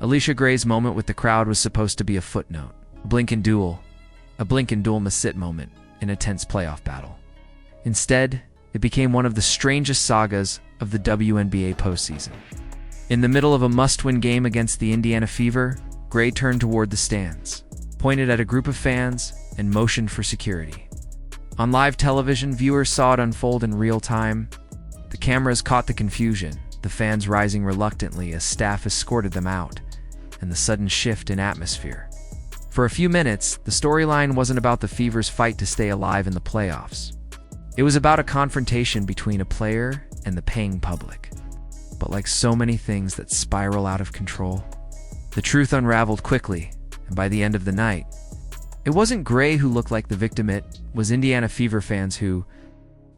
Alicia Gray's moment with the crowd was supposed to be a footnote, a blink and duel must sit moment in a tense playoff battle. Instead, it became one of the strangest sagas of the WNBA postseason. In the middle of a must-win game against the Indiana Fever, Gray turned toward the stands, pointed at a group of fans, and motioned for security. On live television, viewers saw it unfold in real time. The cameras caught the confusion, the fans rising reluctantly as staff escorted them out, and the sudden shift in atmosphere. For a few minutes, the storyline wasn't about the Fever's fight to stay alive in the playoffs. It was about a confrontation between a player and the paying public. But like so many things that spiral out of control, the truth unraveled quickly, and by the end of the night, it wasn't Gray who looked like the victim, it was Indiana Fever fans who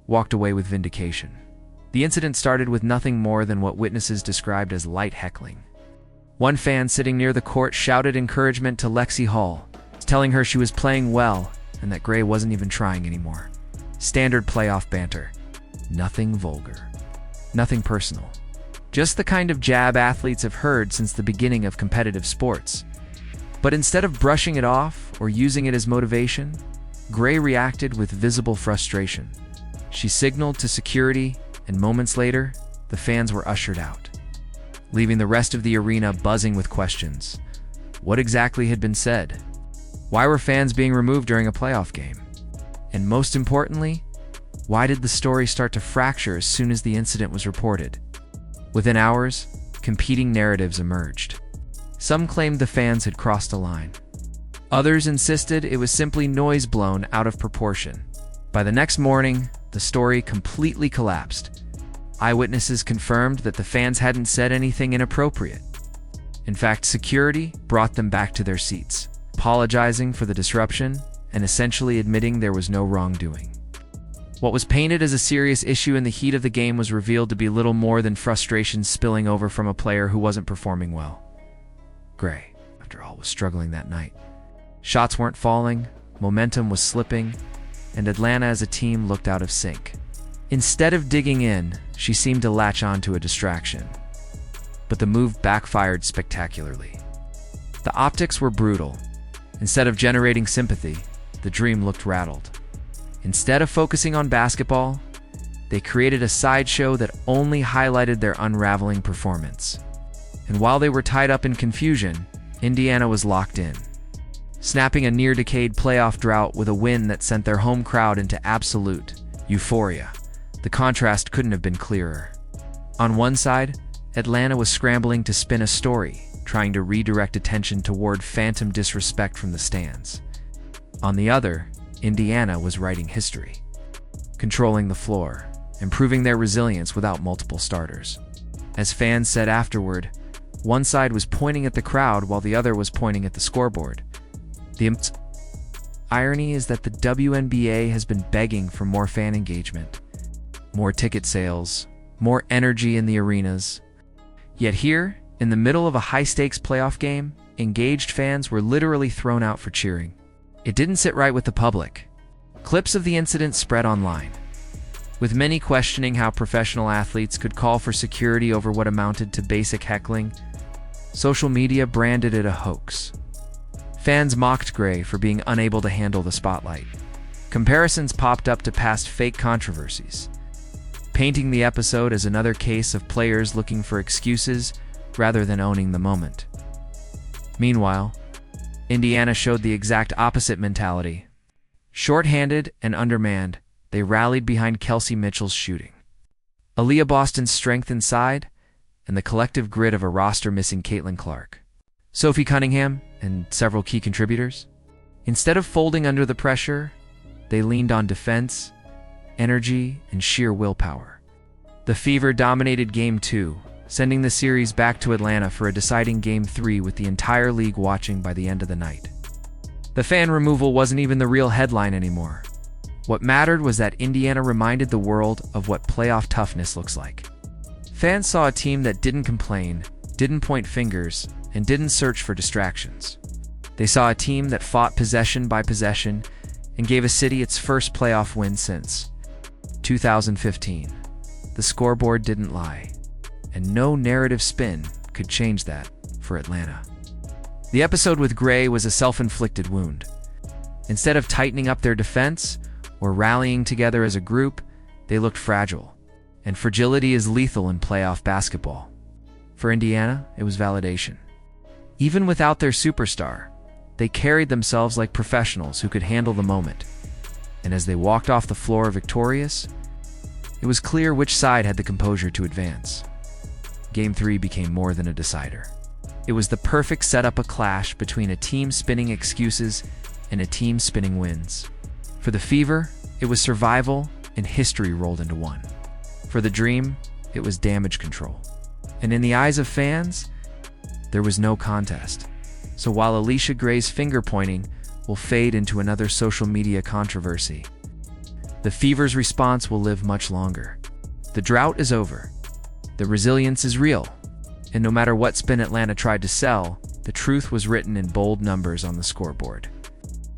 walked away with vindication. The incident started with nothing more than what witnesses described as light heckling. One fan sitting near the court shouted encouragement to Lexie Hall, telling her she was playing well and that Gray wasn't even trying anymore. Standard playoff banter. Nothing vulgar. Nothing personal. Just the kind of jab athletes have heard since the beginning of competitive sports. But instead of brushing it off or using it as motivation, Gray reacted with visible frustration. She signaled to security, and moments later, the fans were ushered out, leaving the rest of the arena buzzing with questions. What exactly had been said? Why were fans being removed during a playoff game? And most importantly, why did the story start to fracture as soon as the incident was reported? Within hours, competing narratives emerged. Some claimed the fans had crossed a line. Others insisted it was simply noise blown out of proportion. By the next morning, the story completely collapsed. Eyewitnesses confirmed that the fans hadn't said anything inappropriate. In fact, security brought them back to their seats, apologizing for the disruption and essentially admitting there was no wrongdoing. What was painted as a serious issue in the heat of the game was revealed to be little more than frustration spilling over from a player who wasn't performing well. Gray, after all, was struggling that night. Shots weren't falling, momentum was slipping, and Atlanta as a team looked out of sync. Instead of digging in, she seemed to latch on to a distraction. But the move backfired spectacularly. The optics were brutal. Instead of generating sympathy, the dream looked rattled. Instead of focusing on basketball, they created a sideshow that only highlighted their unraveling performance. And while they were tied up in confusion, Indiana was locked in, snapping a near-decade playoff drought with a win that sent their home crowd into absolute euphoria. The contrast couldn't have been clearer. On one side, Atlanta was scrambling to spin a story, trying to redirect attention toward phantom disrespect from the stands. On the other, Indiana was writing history, controlling the floor, improving their resilience without multiple starters. As fans said afterward, one side was pointing at the crowd while the other was pointing at the scoreboard. The irony is that the WNBA has been begging for more fan engagement, more ticket sales, more energy in the arenas. Yet here, in the middle of a high-stakes playoff game, engaged fans were literally thrown out for cheering. It didn't sit right with the public. Clips of the incident spread online, with many questioning how professional athletes could call for security over what amounted to basic heckling. Social media branded it a hoax. Fans mocked Gray for being unable to handle the spotlight. Comparisons popped up to past fake controversies, painting the episode as another case of players looking for excuses rather than owning the moment. Meanwhile, Indiana showed the exact opposite mentality. Short-handed and undermanned, they rallied behind Kelsey Mitchell's shooting, Aaliyah Boston's strength inside, and the collective grit of a roster missing Caitlin Clark, Sophie Cunningham, and several key contributors. Instead of folding under the pressure, they leaned on defense, energy, and sheer willpower. The Fever dominated Game 2, sending the series back to Atlanta for a deciding Game 3 with the entire league watching by the end of the night. The fan removal wasn't even the real headline anymore. What mattered was that Indiana reminded the world of what playoff toughness looks like. Fans saw a team that didn't complain, didn't point fingers, and didn't search for distractions. They saw a team that fought possession by possession and gave a city its first playoff win since 2015. The scoreboard didn't lie, and no narrative spin could change that. for Atlanta. The episode with Gray was a self-inflicted wound. Instead of tightening up their defense or rallying together as a group, they looked fragile. And fragility is lethal in playoff basketball. For Indiana, it was validation. Even without their superstar, they carried themselves like professionals who could handle the moment. And as they walked off the floor victorious, it was clear which side had the composure to advance. Game 3 became more than a decider. It was the perfect setup, a clash between a team spinning excuses and a team spinning wins. For the Fever, it was survival and history rolled into one. For the Dream, it was damage control. And in the eyes of fans, there was no contest. So while Alicia Gray's finger-pointing will fade into another social media controversy, the Fever's response will live much longer. The drought is over. The resilience is real. And no matter what spin Atlanta tried to sell, the truth was written in bold numbers on the scoreboard.